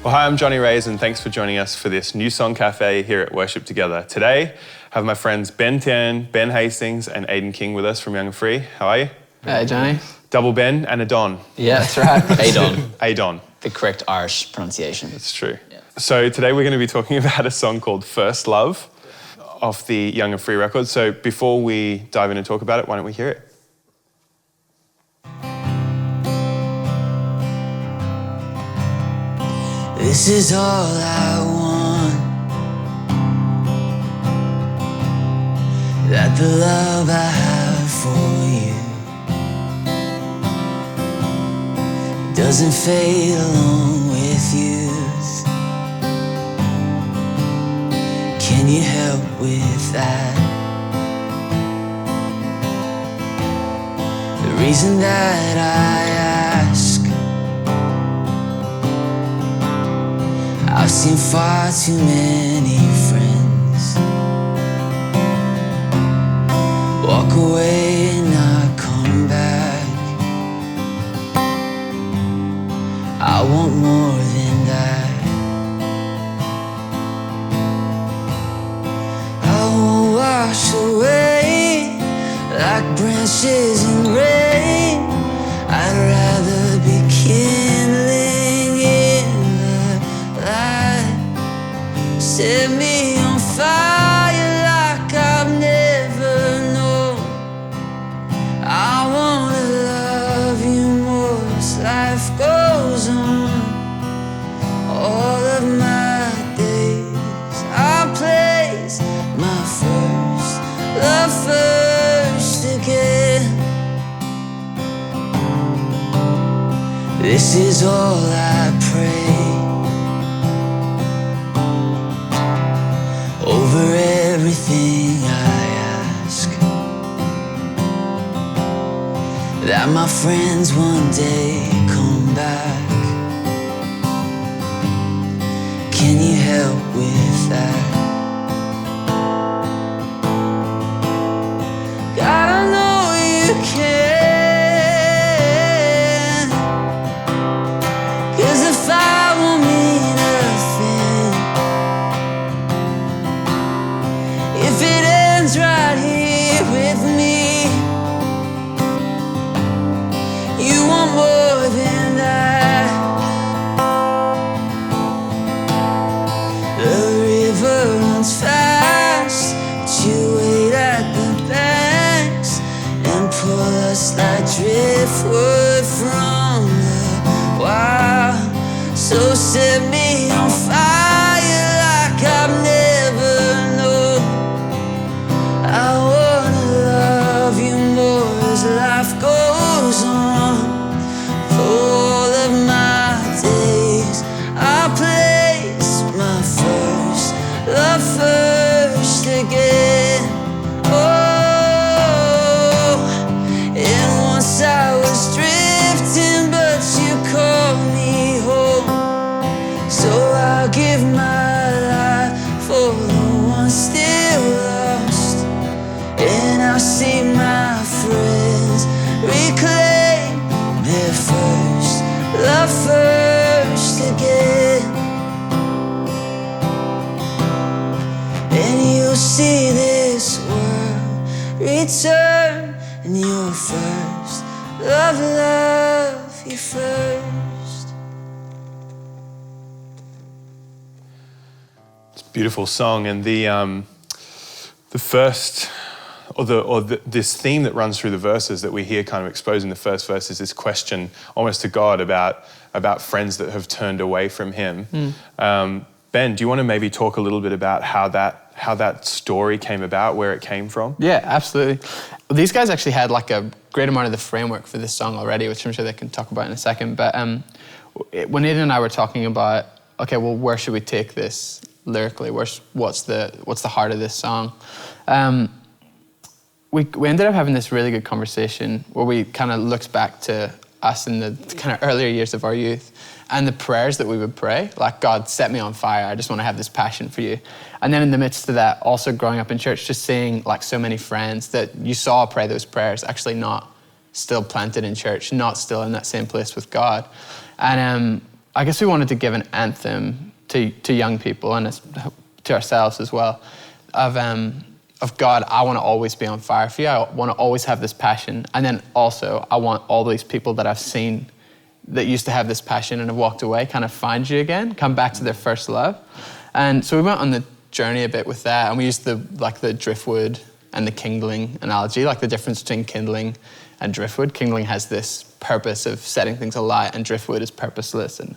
Well, hi, I'm Johnny Rays, and thanks for joining us for this New Song Cafe here at Worship Together. Today, I have my friends Ben Tan, Ben Hastings, and Aidan King with us from Young and Free. How are you? Hey, Johnny. Double Ben and a Don. Yeah, that's right. Adon. Adon. The correct Irish pronunciation. That's true. Yeah. So today we're going to be talking about a song called First Love off the Young and Free record. So before we dive in and talk about it, why don't we hear it? This is all I want, that the love I have for you doesn't fade along with youth. Can you help with that? The reason that I ask, I've seen far too many friends walk away and not come back. I want more than that. I won't wash away like branches in rain. I'd rather be kindling in the light. Set me on fire like I've never known. I wanna love you more as life goes on. All of my days I place my first love first again. This is all I pray, over everything I ask, that my friends one day come back. Can you help with that? God, I know you can, 'cause if I won't mean nothing, if it ends right here with me, you want more than that. The river runs fast, but you wait at the banks and pull us like driftwood from the wild. So set me on fire like I've never known. I wanna love you more as life goes on. For all of my days I place my first love first again. Oh, and once I was drifting, but you called me home. So I'll give my life for the one still lost, and I'll see my friends reclaim their first love first again. And you'll see this world return, and your first love you first. It's a beautiful song, and the first, this theme that runs through the verses that we hear kind of exposed in the first verse is this question almost to God about friends that have turned away from him. Ben, do you want to maybe talk a little bit about how that story came about, where it came from? Yeah, absolutely. Well, these guys actually had like a great amount of the framework for this song already, which I'm sure they can talk about in a second. But when Aidan and I were talking about, okay, well, where should we take this lyrically? What's the heart of this song? We ended up having this really good conversation where we kind of looked back to us in the kind of earlier years of our youth and the prayers that we would pray, like, God, set me on fire. I just want to have this passion for you. And then in the midst of that, also growing up in church, just seeing like so many friends that you saw pray those prayers, actually not still planted in church, not still in that same place with God. And I guess we wanted to give an anthem to young people and to ourselves as well of God, I want to always be on fire for you. I want to always have this passion. And then also, I want all these people that I've seen that used to have this passion and have walked away kind of find you again, come back to their first love. And so we went on the journey a bit with that, and we used the driftwood and the kindling analogy, like the difference between kindling and driftwood. Kindling has this purpose of setting things alight, and driftwood is purposeless and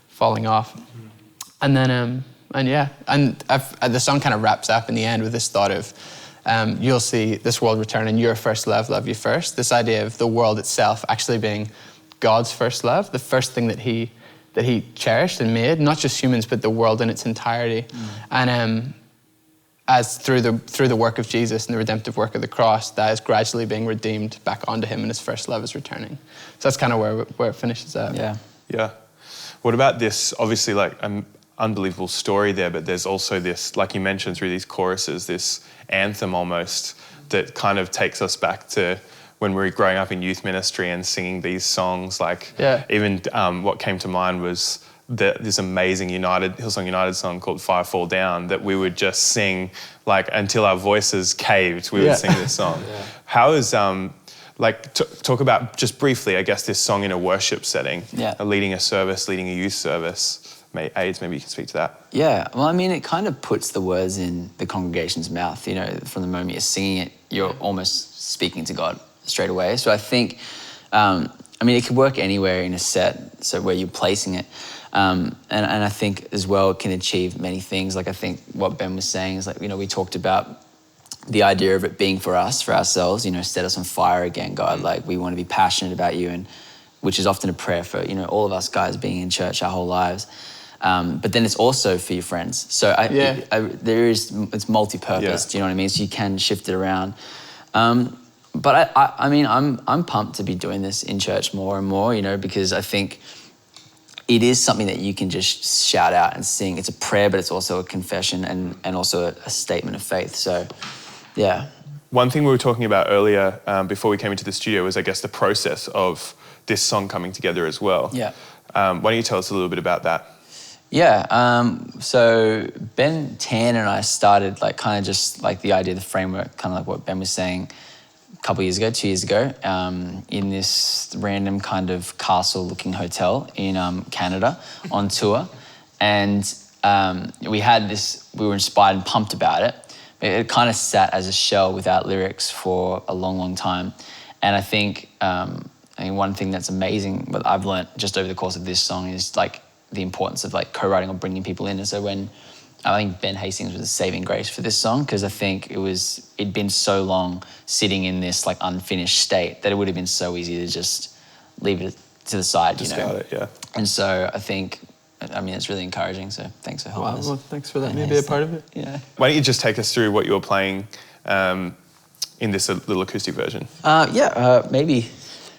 falling off. And then, the song kind of wraps up in the end with this thought of, you'll see this world return and your first love you first. This idea of the world itself actually being God's first love, the first thing that he cherished and made, not just humans, but the world in its entirety. And as through the work of Jesus and the redemptive work of the cross, that is gradually being redeemed back onto him, and his first love is returning. So that's kind of where it finishes up. Yeah. What about this? Obviously, like an unbelievable story there, but there's also this, like you mentioned, through these choruses, this anthem almost that kind of takes us back to when we were growing up in youth ministry and singing these songs. Like even what came to mind was this amazing Hillsong United song called Fire Fall Down that we would just sing like until our voices caved. We would sing this song. How is talk about just briefly, I guess, this song in a worship setting, leading a service, leading a youth service. AIDS, maybe you can speak to that. Yeah, well, I mean, it kind of puts the words in the congregation's mouth. You know, from the moment you're singing it, you're almost speaking to God straight away. So I think, it could work anywhere in a set, so where you're placing it. And I think as well it can achieve many things. Like I think what Ben was saying is like, we talked about the idea of it being for us, for ourselves, set us on fire again, God. Like we want to be passionate about you, and which is often a prayer for, all of us guys being in church our whole lives. But then it's also for your friends. So it's multi-purpose. Do you know what I mean? So you can shift it around. But I'm pumped to be doing this in church more and more, because I think it is something that you can just shout out and sing. It's a prayer, but it's also a confession and also a statement of faith. So, yeah. One thing we were talking about earlier before we came into the studio was, I guess, the process of this song coming together as well. Yeah. Why don't you tell us a little bit about that? Yeah, so Ben Tan and I started kind of just like the idea, the framework, kind of like what Ben was saying a couple years ago, 2 years ago, in this random kind of castle-looking hotel in Canada on tour. And we were inspired and pumped about it. It kind of sat as a shell without lyrics for a long, long time. And I think one thing that's amazing, what I've learned just over the course of this song is like the importance of like co-writing or bringing people in. And so I think Ben Hastings was a saving grace for this song, because I think it'd been so long sitting in this like unfinished state that it would have been so easy to just leave it to the side, Discard it, yeah. And so I think, it's really encouraging. So thanks for helping us. Well, thanks for letting me be a part of it. Yeah. Why don't you just take us through what you were playing in this little acoustic version? Maybe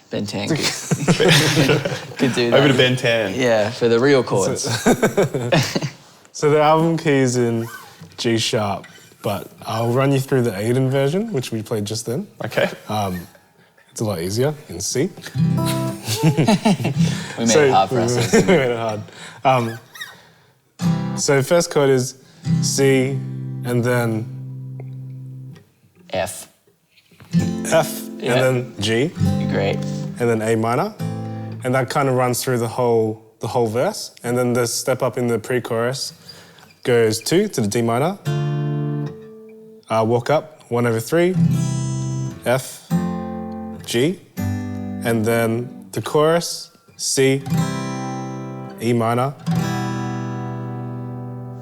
Ben Tan could do that. Over to Ben Tan. Yeah, for the real chords. So the album key is in G sharp, but I'll run you through the Aiden version, which we played just then. Okay. It's a lot easier in C. We made it hard for ourselves. We made it hard. So first chord is C, and then F. and then G, Great. and then A minor, and that kind of runs through the whole verse. And then the step up in the pre-chorus goes 2 to the D minor, walk up 1/3, F, G, and then the chorus C, E minor,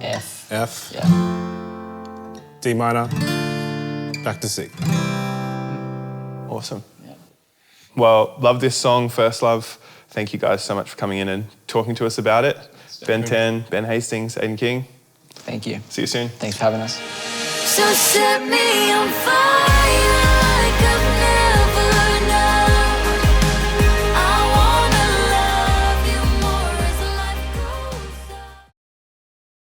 F, Yeah. D minor, back to C. Awesome. Yeah. Well, love this song, First Love. Thank you guys so much for coming in and talking to us about it. Ben Tan, Ben Hastings, Aiden King. Thank you. See you soon. Thanks for having us. So set me on fire.